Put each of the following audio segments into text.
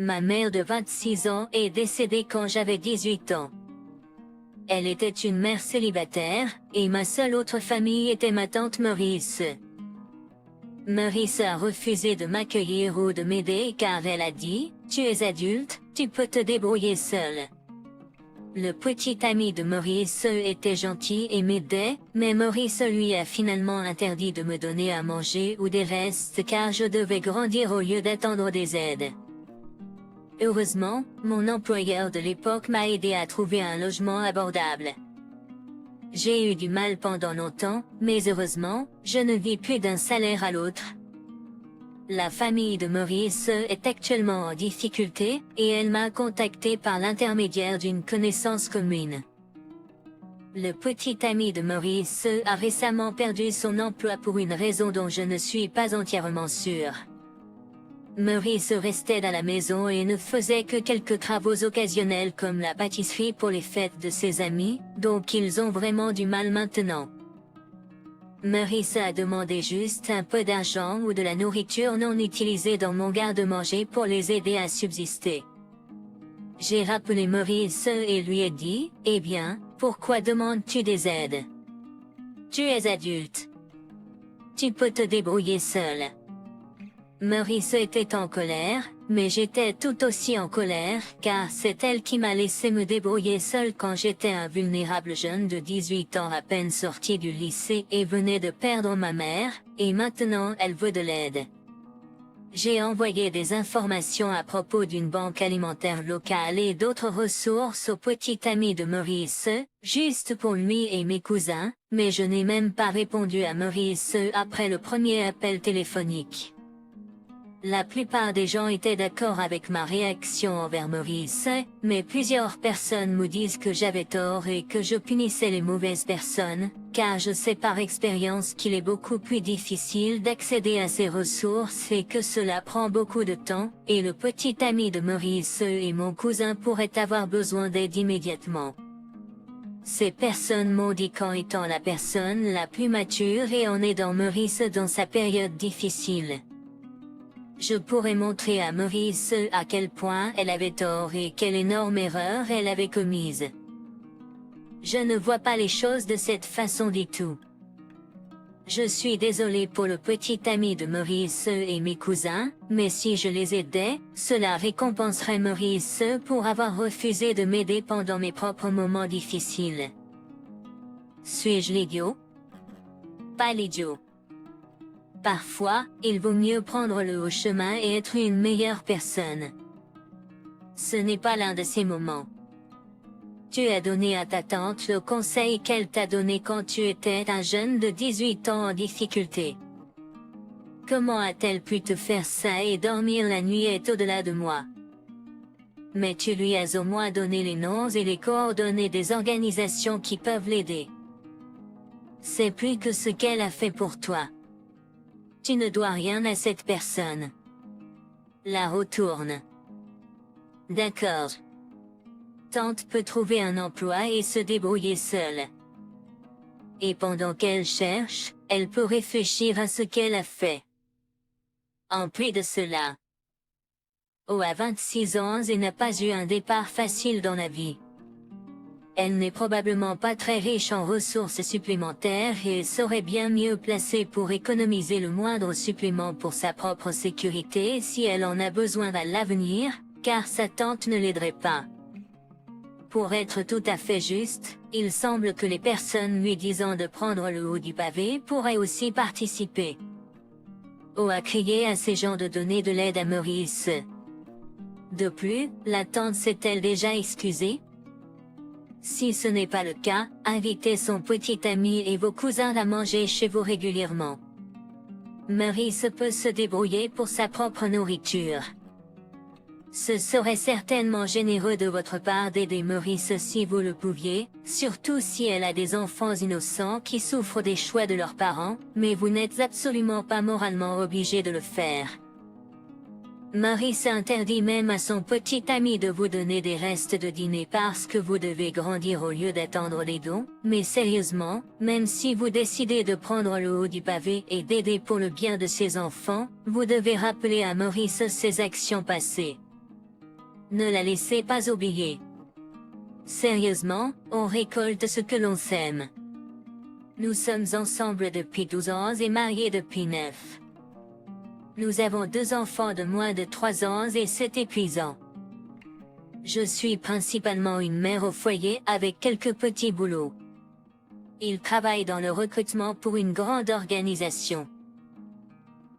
Ma mère de 26 ans est décédée quand j'avais 18 ans. Elle était une mère célibataire, et ma seule autre famille était ma tante Maurice. Maurice a refusé de m'accueillir ou de m'aider car elle a dit, « Tu es adulte, tu peux te débrouiller seul. » Le petit ami de Maurice était gentil et m'aidait, mais Maurice lui a finalement interdit de me donner à manger ou des restes car je devais grandir au lieu d'attendre des aides. Heureusement, mon employeur de l'époque m'a aidé à trouver un logement abordable. J'ai eu du mal pendant longtemps, mais heureusement, je ne vis plus d'un salaire à l'autre. La famille de Maurice est actuellement en difficulté, et elle m'a contacté par l'intermédiaire d'une connaissance commune. Le petit ami de Maurice a récemment perdu son emploi pour une raison dont je ne suis pas entièrement sûre. Maurice restait à la maison et ne faisait que quelques travaux occasionnels comme la pâtisserie pour les fêtes de ses amis, donc ils ont vraiment du mal maintenant. Maurice a demandé juste un peu d'argent ou de la nourriture non utilisée dans mon garde-manger pour les aider à subsister. J'ai rappelé Maurice et lui ai dit, « Eh bien, pourquoi demandes-tu des aides? Tu es adulte. Tu peux te débrouiller seul. » Maurice était en colère, mais j'étais tout aussi en colère, car c'est elle qui m'a laissé me débrouiller seule quand j'étais un vulnérable jeune de 18 ans à peine sorti du lycée et venait de perdre ma mère, et maintenant elle veut de l'aide. J'ai envoyé des informations à propos d'une banque alimentaire locale et d'autres ressources au petit ami de Maurice, juste pour lui et mes cousins, mais je n'ai même pas répondu à Maurice après le premier appel téléphonique. La plupart des gens étaient d'accord avec ma réaction envers Maurice, mais plusieurs personnes me disent que j'avais tort et que je punissais les mauvaises personnes, car je sais par expérience qu'il est beaucoup plus difficile d'accéder à ces ressources et que cela prend beaucoup de temps, et le petit ami de Maurice et mon cousin pourraient avoir besoin d'aide immédiatement. Ces personnes m'ont dit qu'en étant la personne la plus mature et en aidant Maurice dans sa période difficile, je pourrais montrer à Maurice à quel point elle avait tort et quelle énorme erreur elle avait commise. Je ne vois pas les choses de cette façon du tout. Je suis désolée pour le petit ami de Maurice et mes cousins, mais si je les aidais, cela récompenserait Maurice pour avoir refusé de m'aider pendant mes propres moments difficiles. Suis-je l'idiot? Pas l'idiot. Parfois, il vaut mieux prendre le haut chemin et être une meilleure personne. Ce n'est pas l'un de ces moments. Tu as donné à ta tante le conseil qu'elle t'a donné quand tu étais un jeune de 18 ans en difficulté. Comment a-t-elle pu te faire ça et dormir la nuit est au-delà de moi? Mais tu lui as au moins donné les noms et les coordonnées des organisations qui peuvent l'aider. C'est plus que ce qu'elle a fait pour toi. Tu ne dois rien à cette personne. La retourne. D'accord. Tante peut trouver un emploi et se débrouiller seule. Et pendant qu'elle cherche, elle peut réfléchir à ce qu'elle a fait. En plus de cela, Oh a 26 ans et n'a pas eu un départ facile dans la vie. Elle n'est probablement pas très riche en ressources supplémentaires et serait bien mieux placée pour économiser le moindre supplément pour sa propre sécurité si elle en a besoin à l'avenir, car sa tante ne l'aiderait pas. Pour être tout à fait juste, il semble que les personnes lui disant de prendre le haut du pavé pourraient aussi participer. Oh a crié à ces gens de donner de l'aide à Maurice. De plus, la tante s'est-elle déjà excusée? Si ce n'est pas le cas, invitez son petit ami et vos cousins à manger chez vous régulièrement. Maurice peut se débrouiller pour sa propre nourriture. Ce serait certainement généreux de votre part d'aider Maurice si vous le pouviez, surtout si elle a des enfants innocents qui souffrent des choix de leurs parents, mais vous n'êtes absolument pas moralement obligé de le faire. Maurice interdit même à son petit ami de vous donner des restes de dîner parce que vous devez grandir au lieu d'attendre les dons, mais sérieusement, même si vous décidez de prendre le haut du pavé et d'aider pour le bien de ses enfants, vous devez rappeler à Maurice ses actions passées. Ne la laissez pas oublier. Sérieusement, on récolte ce que l'on sème. Nous sommes ensemble depuis 12 ans et mariés depuis 9. Nous avons 2 enfants de moins de 3 ans et c'est épuisant. Je suis principalement une mère au foyer avec quelques petits boulots. Il travaille dans le recrutement pour une grande organisation.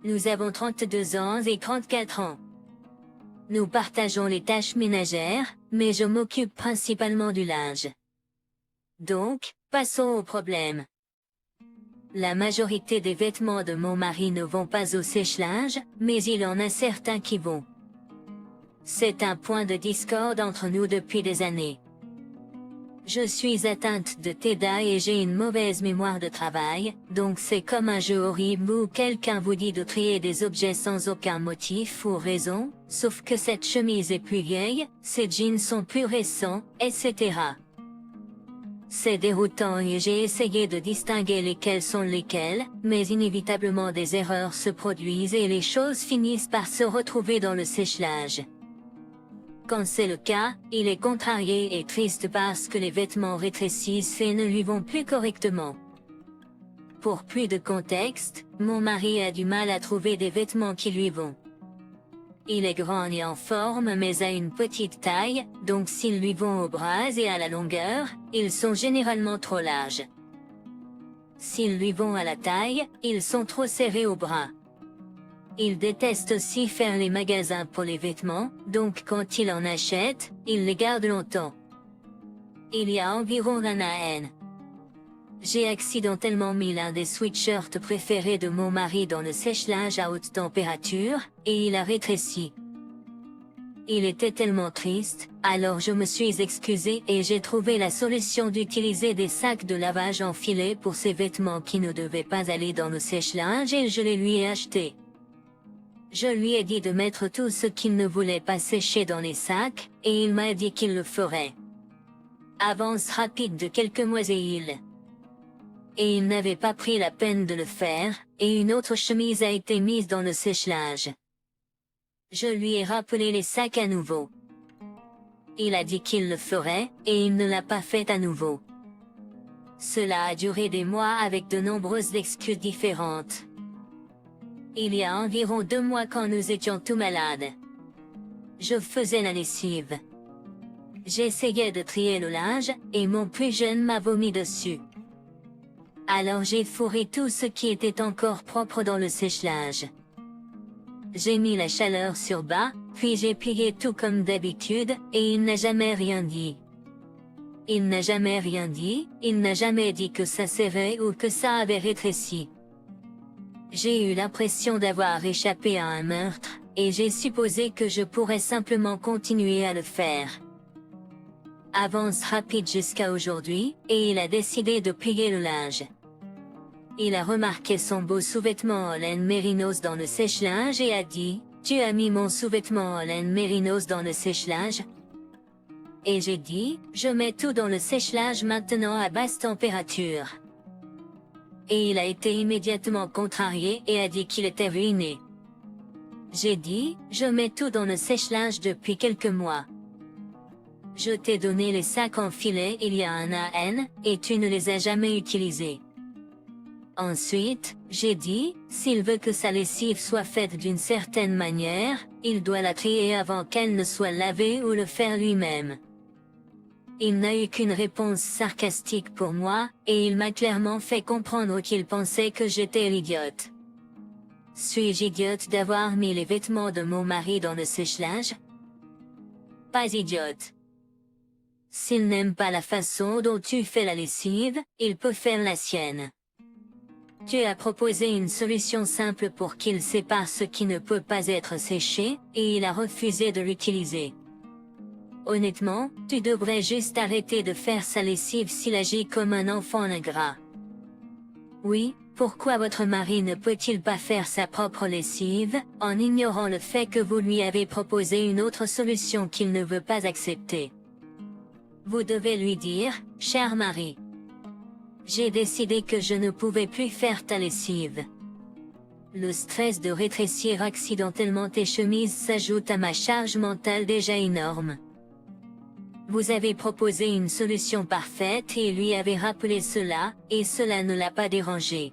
Nous avons 32 ans et 34 ans. Nous partageons les tâches ménagères, mais je m'occupe principalement du linge. Donc, passons au problème. La majorité des vêtements de mon mari ne vont pas au sèche-linge, mais il en a certains qui vont. C'est un point de discorde entre nous depuis des années. Je suis atteinte de TDA et j'ai une mauvaise mémoire de travail, donc c'est comme un jeu horrible où quelqu'un vous dit de trier des objets sans aucun motif ou raison, sauf que cette chemise est plus vieille, ces jeans sont plus récents, etc. C'est déroutant et j'ai essayé de distinguer lesquels sont lesquels, mais inévitablement des erreurs se produisent et les choses finissent par se retrouver dans le sèche-linge. Quand c'est le cas, il est contrarié et triste parce que les vêtements rétrécissent et ne lui vont plus correctement. Pour plus de contexte, mon mari a du mal à trouver des vêtements qui lui vont. Il est grand et en forme mais a une petite taille, donc s'ils lui vont aux bras et à la longueur, ils sont généralement trop larges. S'ils lui vont à la taille, ils sont trop serrés aux bras. Il déteste aussi faire les magasins pour les vêtements, donc quand il en achète, il les garde longtemps. Il y a environ un an. J'ai accidentellement mis l'un des sweatshirts préférés de mon mari dans le sèche-linge à haute température, et il a rétréci. Il était tellement triste, alors je me suis excusée et j'ai trouvé la solution d'utiliser des sacs de lavage enfilés pour ses vêtements qui ne devaient pas aller dans le sèche-linge et je les lui ai achetés. Je lui ai dit de mettre tout ce qu'il ne voulait pas sécher dans les sacs, et il m'a dit qu'il le ferait. Avance rapide de quelques mois et il n'avait pas pris la peine de le faire, et une autre chemise a été mise dans le sèche-linge. Je lui ai rappelé les sacs à nouveau. Il a dit qu'il le ferait, et il ne l'a pas fait à nouveau. Cela a duré des mois avec de nombreuses excuses différentes. Il y a environ 2 mois quand nous étions tout malades. Je faisais la lessive. J'essayais de trier le linge, et mon plus jeune m'a vomi dessus. Alors j'ai fourré tout ce qui était encore propre dans le sèche-linge. J'ai mis la chaleur sur bas, puis j'ai plié tout comme d'habitude, et il n'a jamais rien dit. Il n'a jamais rien dit, il n'a jamais dit que ça serrait ou que ça avait rétréci. J'ai eu l'impression d'avoir échappé à un meurtre, et j'ai supposé que je pourrais simplement continuer à le faire. Avance rapide jusqu'à aujourd'hui, et il a décidé de plier le linge. Il a remarqué son beau sous-vêtement en laine mérinos dans le sèche-linge et a dit « Tu as mis mon sous-vêtement en laine mérinos dans le sèche-linge ?» Et j'ai dit « Je mets tout dans le sèche-linge maintenant à basse température. » Et il a été immédiatement contrarié et a dit qu'il était ruiné. J'ai dit « Je mets tout dans le sèche-linge depuis quelques mois. Je t'ai donné les sacs en filet il y a un an et tu ne les as jamais utilisés. » Ensuite, j'ai dit, s'il veut que sa lessive soit faite d'une certaine manière, il doit la trier avant qu'elle ne soit lavée ou le faire lui-même. Il n'a eu qu'une réponse sarcastique pour moi, et il m'a clairement fait comprendre qu'il pensait que j'étais l'idiote. Suis-je idiote d'avoir mis les vêtements de mon mari dans le sèche-linge? Pas idiote. S'il n'aime pas la façon dont tu fais la lessive, il peut faire la sienne. Tu as proposé une solution simple pour qu'il sépare ce qui ne peut pas être séché, et il a refusé de l'utiliser. Honnêtement, tu devrais juste arrêter de faire sa lessive s'il agit comme un enfant ingrat. Oui, pourquoi votre mari ne peut-il pas faire sa propre lessive, en ignorant le fait que vous lui avez proposé une autre solution qu'il ne veut pas accepter? Vous devez lui dire, cher mari. J'ai décidé que je ne pouvais plus faire ta lessive. Le stress de rétrécir accidentellement tes chemises s'ajoute à ma charge mentale déjà énorme. Vous avez proposé une solution parfaite et lui avez rappelé cela, et cela ne l'a pas dérangé.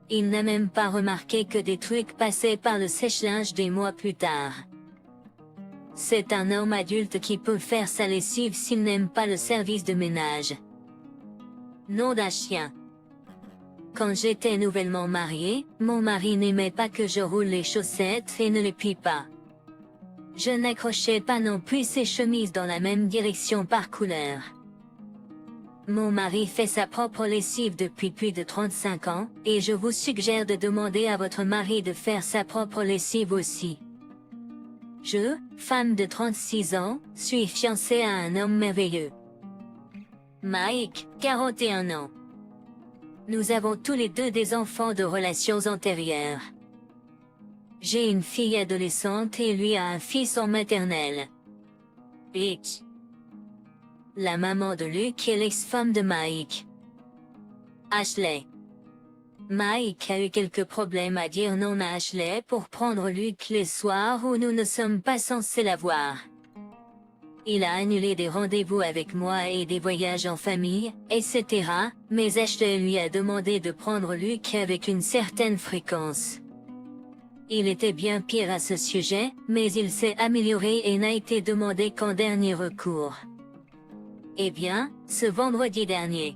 Il n'a même pas remarqué que des trucs passaient par le sèche-linge des mois plus tard. C'est un homme adulte qui peut faire sa lessive s'il n'aime pas le service de ménage. Nom d'un chien. Quand j'étais nouvellement mariée, mon mari n'aimait pas que je roule les chaussettes et ne les plie pas. Je n'accrochais pas non plus ses chemises dans la même direction par couleur. Mon mari fait sa propre lessive depuis plus de 35 ans, et je vous suggère de demander à votre mari de faire sa propre lessive aussi. Je, femme de 36 ans, suis fiancée à un homme merveilleux. Mike, 41 ans. Nous avons tous les deux des enfants de relations antérieures. J'ai une fille adolescente et lui a un fils en maternelle. Bitch. La maman de Luke est l'ex-femme de Mike. Ashley. Mike a eu quelques problèmes à dire non à Ashley pour prendre Luke les soirs où nous ne sommes pas censés la voir. Il a annulé des rendez-vous avec moi et des voyages en famille, etc., mais Ashley lui a demandé de prendre Luke avec une certaine fréquence. Il était bien pire à ce sujet, mais il s'est amélioré et n'a été demandé qu'en dernier recours. Eh bien, ce vendredi dernier,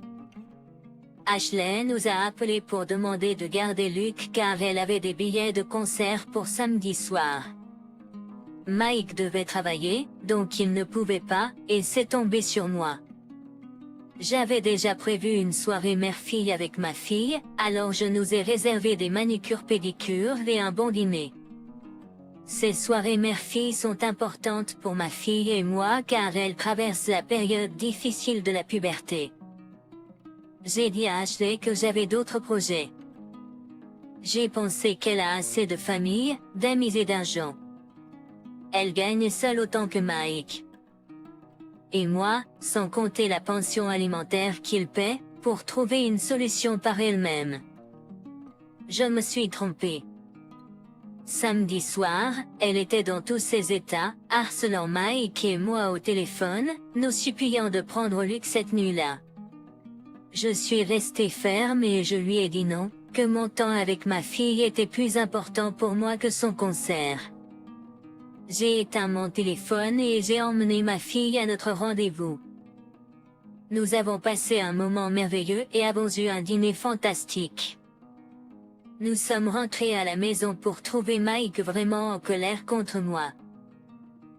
Ashley nous a appelé pour demander de garder Luke car elle avait des billets de concert pour samedi soir. Mike devait travailler, donc il ne pouvait pas, et c'est tombé sur moi. J'avais déjà prévu une soirée mère-fille avec ma fille, alors je nous ai réservé des manicures-pédicures et un bon dîner. Ces soirées mère-fille sont importantes pour ma fille et moi car elle traverse la période difficile de la puberté. J'ai dit à Ashley que j'avais d'autres projets. J'ai pensé qu'elle a assez de famille, d'amis et d'argent. Elle gagne seule autant que Mike. Et moi, sans compter la pension alimentaire qu'il paie, pour trouver une solution par elle-même. Je me suis trompée. Samedi soir, elle était dans tous ses états, harcelant Mike et moi au téléphone, nous suppliant de prendre Luke cette nuit-là. Je suis restée ferme et je lui ai dit non, que mon temps avec ma fille était plus important pour moi que son concert. J'ai éteint mon téléphone et j'ai emmené ma fille à notre rendez-vous. Nous avons passé un moment merveilleux et avons eu un dîner fantastique. Nous sommes rentrés à la maison pour trouver Mike vraiment en colère contre moi.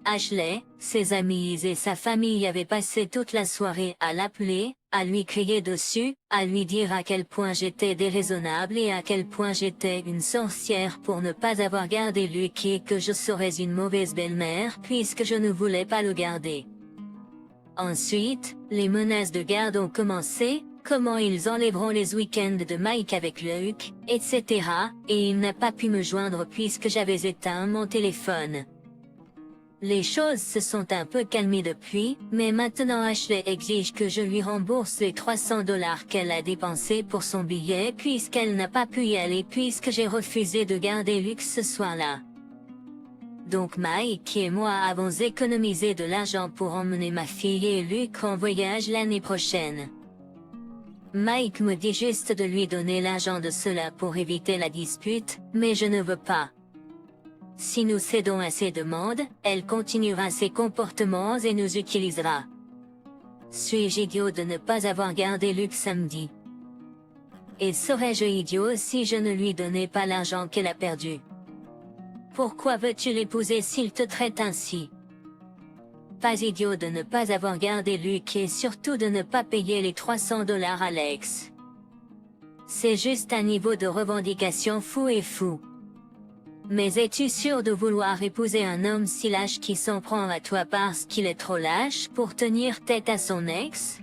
Ashley, ses amis et sa famille avaient passé toute la soirée à l'appeler, à lui crier dessus, à lui dire à quel point j'étais déraisonnable et à quel point j'étais une sorcière pour ne pas avoir gardé Luke et que je serais une mauvaise belle-mère puisque je ne voulais pas le garder. Ensuite, les menaces de garde ont commencé, comment ils enlèveront les week-ends de Mike avec Luke, etc., et il n'a pas pu me joindre puisque j'avais éteint mon téléphone. Les choses se sont un peu calmées depuis, mais maintenant Ashley exige que je lui rembourse les $300 qu'elle a dépensés pour son billet puisqu'elle n'a pas pu y aller puisque j'ai refusé de garder Luke ce soir-là. Donc Mike et moi avons économisé de l'argent pour emmener ma fille et Luke en voyage l'année prochaine. Mike me dit juste de lui donner l'argent de cela pour éviter la dispute, mais je ne veux pas. Si nous cédons à ses demandes, elle continuera ses comportements et nous utilisera. Suis-je idiot de ne pas avoir gardé Luke samedi? Et serais-je idiot si je ne lui donnais pas l'argent qu'elle a perdu? Pourquoi veux-tu l'épouser s'il te traite ainsi? Pas idiot de ne pas avoir gardé Luke et surtout de ne pas payer les $300 à Alex. C'est juste un niveau de revendication fou et fou. Mais es-tu sûr de vouloir épouser un homme si lâche qui s'en prend à toi parce qu'il est trop lâche pour tenir tête à son ex?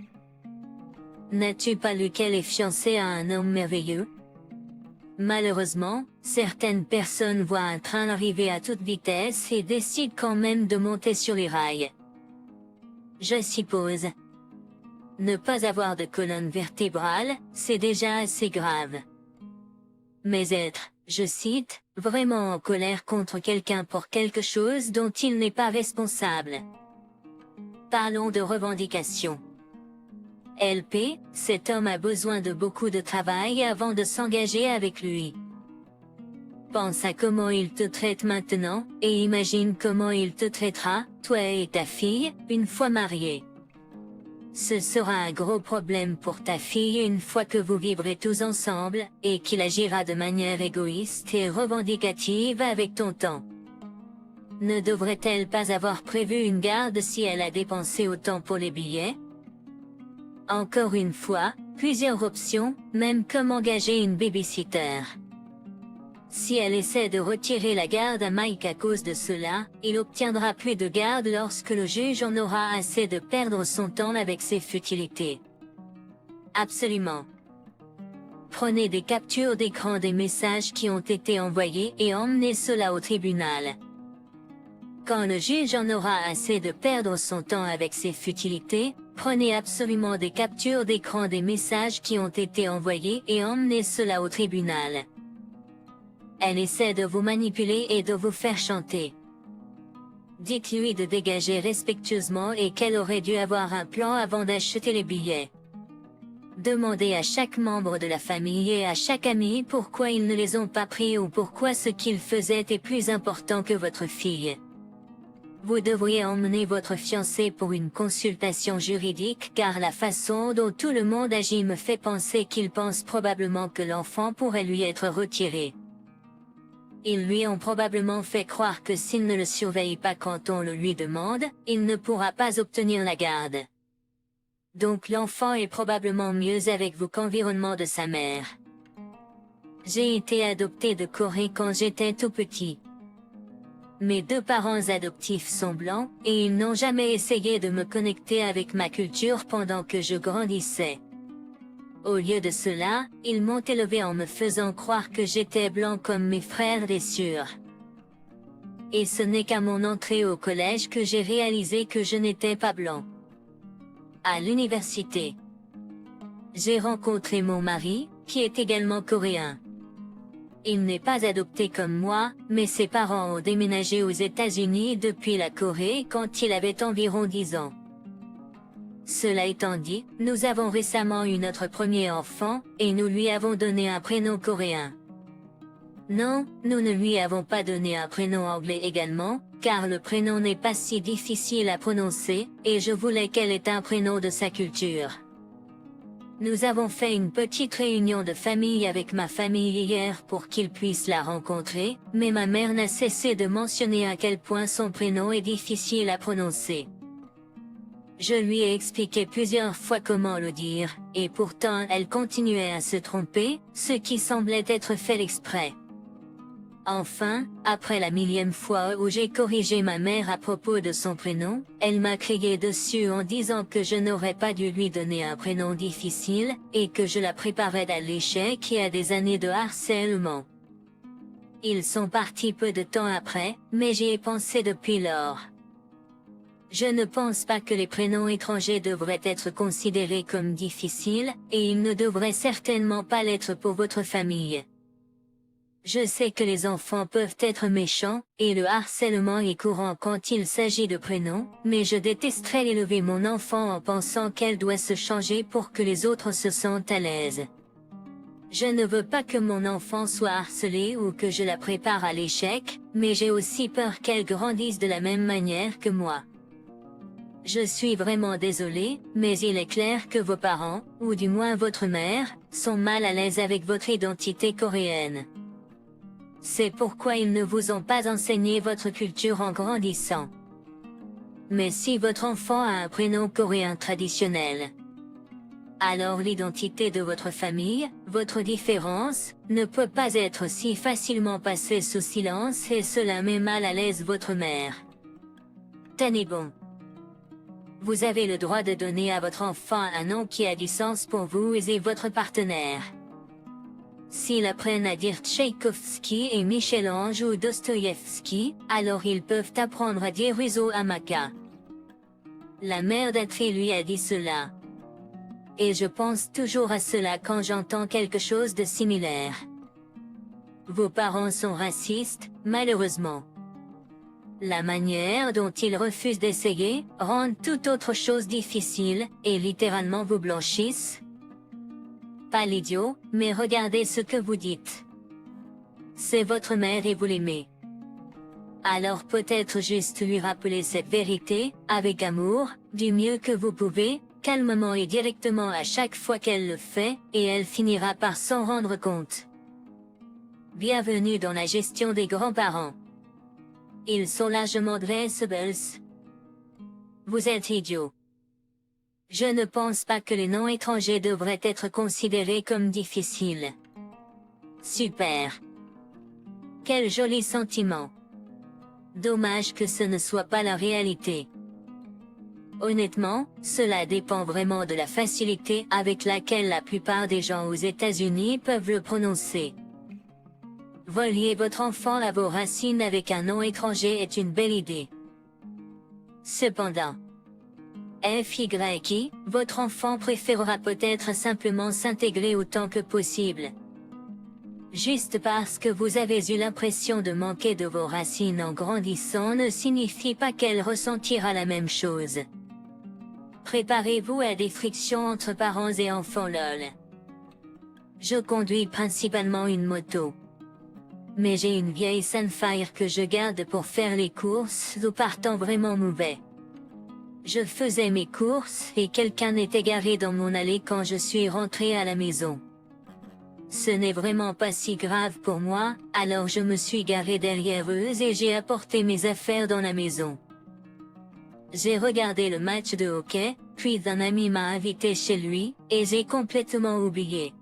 N'as-tu pas lu qu'elle est fiancée à un homme merveilleux? Malheureusement, certaines personnes voient un train arriver à toute vitesse et décident quand même de monter sur les rails. Je suppose. Ne pas avoir de colonne vertébrale, c'est déjà assez grave. mais être, je cite, vraiment en colère contre quelqu'un pour quelque chose dont il n'est pas responsable. Parlons de revendication. LP, cet homme a besoin de beaucoup de travail avant de s'engager avec lui. Pense à comment il te traite maintenant, et imagine comment il te traitera, toi et ta fille, une fois mariés. Ce sera un gros problème pour ta fille une fois que vous vivrez tous ensemble, et qu'il agira de manière égoïste et revendicative avec ton temps. Ne devrait-elle pas avoir prévu une garde si elle a dépensé autant pour les billets? Encore une fois, plusieurs options, même comme engager une babysitter. Si elle essaie de retirer la garde à Mike à cause de cela, il obtiendra plus de garde lorsque le juge en aura assez de perdre son temps avec ses futilités. Absolument. Prenez des captures d'écran des messages qui ont été envoyés et emmenez cela au tribunal. Quand le juge en aura assez de perdre son temps avec ses futilités, prenez absolument des captures d'écran des messages qui ont été envoyés et emmenez cela au tribunal. Elle essaie de vous manipuler et de vous faire chanter. Dites-lui de dégager respectueusement et qu'elle aurait dû avoir un plan avant d'acheter les billets. Demandez à chaque membre de la famille et à chaque ami pourquoi ils ne les ont pas pris ou pourquoi ce qu'ils faisaient est plus important que votre fille. Vous devriez emmener votre fiancé pour une consultation juridique car la façon dont tout le monde agit me fait penser qu'il pense probablement que l'enfant pourrait lui être retiré. Ils lui ont probablement fait croire que s'il ne le surveille pas quand on le lui demande, il ne pourra pas obtenir la garde. Donc l'enfant est probablement mieux avec vous qu'environnement de sa mère. J'ai été adopté de Corée quand j'étais tout petit. Mes deux parents adoptifs sont blancs, et ils n'ont jamais essayé de me connecter avec ma culture pendant que je grandissais. Au lieu de cela, ils m'ont élevé en me faisant croire que j'étais blanc comme mes frères et sœurs. Et ce n'est qu'à mon entrée au collège que j'ai réalisé que je n'étais pas blanc. À l'université, j'ai rencontré mon mari, qui est également coréen. Il n'est pas adopté comme moi, mais ses parents ont déménagé aux États-Unis depuis la Corée quand il avait environ 10 ans. Cela étant dit, nous avons récemment eu notre premier enfant, et nous lui avons donné un prénom coréen. Non, nous ne lui avons pas donné un prénom anglais également, car le prénom n'est pas si difficile à prononcer, et je voulais qu'elle ait un prénom de sa culture. Nous avons fait une petite réunion de famille avec ma famille hier pour qu'ils puissent la rencontrer, mais ma mère n'a cessé de mentionner à quel point son prénom est difficile à prononcer. Je lui ai expliqué plusieurs fois comment le dire, et pourtant elle continuait à se tromper, ce qui semblait être fait exprès. Enfin, après la 1000e fois où j'ai corrigé ma mère à propos de son prénom, elle m'a crié dessus en disant que je n'aurais pas dû lui donner un prénom difficile, et que je la préparais à l'échec et à des années de harcèlement. Ils sont partis peu de temps après, mais j'y ai pensé depuis lors. Je ne pense pas que les prénoms étrangers devraient être considérés comme difficiles, et ils ne devraient certainement pas l'être pour votre famille. Je sais que les enfants peuvent être méchants, et le harcèlement est courant quand il s'agit de prénoms, mais je détesterais élever mon enfant en pensant qu'elle doit se changer pour que les autres se sentent à l'aise. Je ne veux pas que mon enfant soit harcelé ou que je la prépare à l'échec, mais j'ai aussi peur qu'elle grandisse de la même manière que moi. Je suis vraiment désolée, mais il est clair que vos parents, ou du moins votre mère, sont mal à l'aise avec votre identité coréenne. C'est pourquoi ils ne vous ont pas enseigné votre culture en grandissant. Mais si votre enfant a un prénom coréen traditionnel, alors l'identité de votre famille, votre différence, ne peut pas être si facilement passée sous silence et cela met mal à l'aise votre mère. Tenez bon. Vous avez le droit de donner à votre enfant un nom qui a du sens pour vous et votre partenaire. S'ils apprennent à dire Tchaïkovski et Michel-Ange ou Dostoïevski, alors ils peuvent apprendre à dire Uzo Hamaka. La mère d'Atri lui a dit cela. Et je pense toujours à cela quand j'entends quelque chose de similaire. Vos parents sont racistes, malheureusement. La manière dont ils refusent d'essayer, rendent toute autre chose difficile, et littéralement vous blanchissent. Pas l'idiot, mais regardez ce que vous dites. C'est votre mère et vous l'aimez. Alors peut-être juste lui rappeler cette vérité, avec amour, du mieux que vous pouvez, calmement et directement à chaque fois qu'elle le fait, et elle finira par s'en rendre compte. Bienvenue dans la gestion des grands-parents. Ils sont largement dressables. Vous êtes idiot. Je ne pense pas que les noms étrangers devraient être considérés comme difficiles. Super. Quel joli sentiment. Dommage que ce ne soit pas la réalité. Honnêtement, cela dépend vraiment de la facilité avec laquelle la plupart des gens aux États-Unis peuvent le prononcer. Relier votre enfant à vos racines avec un nom étranger est une belle idée. Cependant, FYI, votre enfant préférera peut-être simplement s'intégrer autant que possible. Juste parce que vous avez eu l'impression de manquer de vos racines en grandissant ne signifie pas qu'elle ressentira la même chose. Préparez-vous à des frictions entre parents et enfants lol. Je conduis principalement une moto. Mais j'ai une vieille Sunfire que je garde pour faire les courses ou par temps vraiment mauvais. Je faisais mes courses et quelqu'un était garé dans mon allée quand je suis rentré à la maison. Ce n'est vraiment pas si grave pour moi, alors je me suis garé derrière eux et j'ai apporté mes affaires dans la maison. J'ai regardé le match de hockey, puis un ami m'a invité chez lui, et j'ai complètement oublié.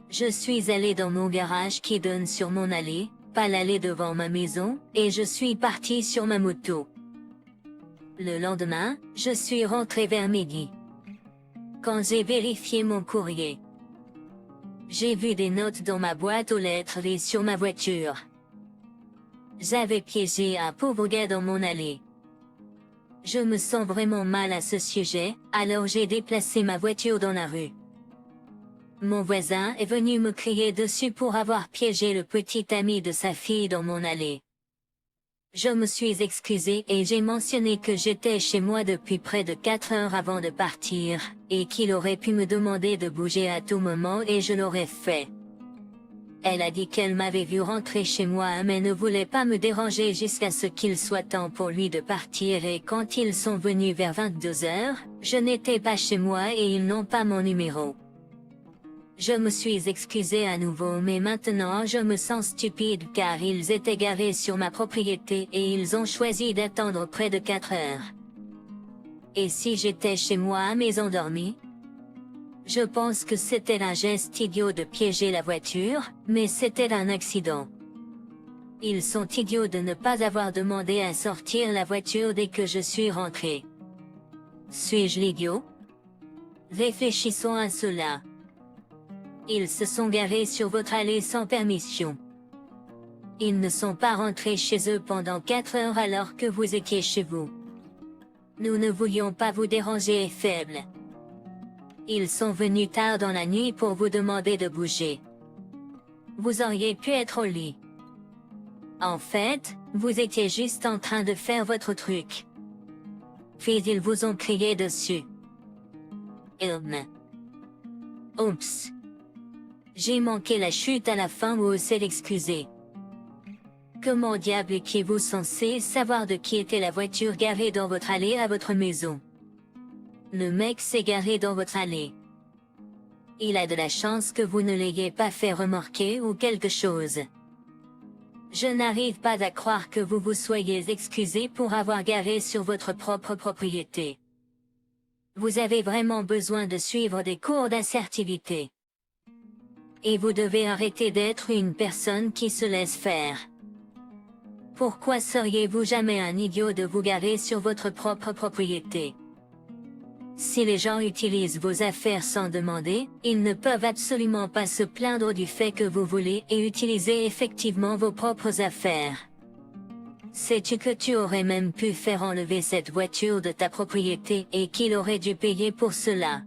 Je suis allé dans mon garage qui donne sur mon allée, pas l'allée devant ma maison, et je suis parti sur ma moto. Le lendemain, je suis rentré vers midi. Quand j'ai vérifié mon courrier, j'ai vu des notes dans ma boîte aux lettres et sur ma voiture. J'avais piégé un pauvre gars dans mon allée. Je me sens vraiment mal à ce sujet, alors j'ai déplacé ma voiture dans la rue. Mon voisin est venu me crier dessus pour avoir piégé le petit ami de sa fille dans mon allée. Je me suis excusé et j'ai mentionné que j'étais chez moi depuis près de 4 heures avant de partir, et qu'il aurait pu me demander de bouger à tout moment et je l'aurais fait. Elle a dit qu'elle m'avait vu rentrer chez moi mais ne voulait pas me déranger jusqu'à ce qu'il soit temps pour lui de partir et quand ils sont venus vers 22 heures, je n'étais pas chez moi et ils n'ont pas mon numéro. Je me suis excusé à nouveau mais maintenant je me sens stupide car ils étaient garés sur ma propriété et ils ont choisi d'attendre près de 4 heures. Et si j'étais chez moi mais endormi? Je pense que c'était un geste idiot de piéger la voiture, mais c'était un accident. Ils sont idiots de ne pas avoir demandé à sortir la voiture dès que je suis rentré. Suis-je l'idiot? Réfléchissons à cela. Ils se sont garés sur votre allée sans permission. Ils ne sont pas rentrés chez eux pendant 4 heures alors que vous étiez chez vous. Nous ne voulions pas vous déranger et faible. Ils sont venus tard dans la nuit pour vous demander de bouger. Vous auriez pu être au lit. En fait, vous étiez juste en train de faire votre truc. Puis ils vous ont crié dessus. Oups. J'ai manqué la chute à la fin ou c'est l'excuser. Comment diable étiez-vous censé savoir de qui était la voiture garée dans votre allée à votre maison? Le mec s'est garé dans votre allée. Il a de la chance que vous ne l'ayez pas fait remorquer ou quelque chose. Je n'arrive pas à croire que vous vous soyez excusé pour avoir garé sur votre propre propriété. Vous avez vraiment besoin de suivre des cours d'assertivité. Et vous devez arrêter d'être une personne qui se laisse faire. Pourquoi seriez-vous jamais un idiot de vous garer sur votre propre propriété? Si les gens utilisent vos affaires sans demander, ils ne peuvent absolument pas se plaindre du fait que vous voulez et utilisez effectivement vos propres affaires. Sais-tu que tu aurais même pu faire enlever cette voiture de ta propriété et qu'il aurait dû payer pour cela?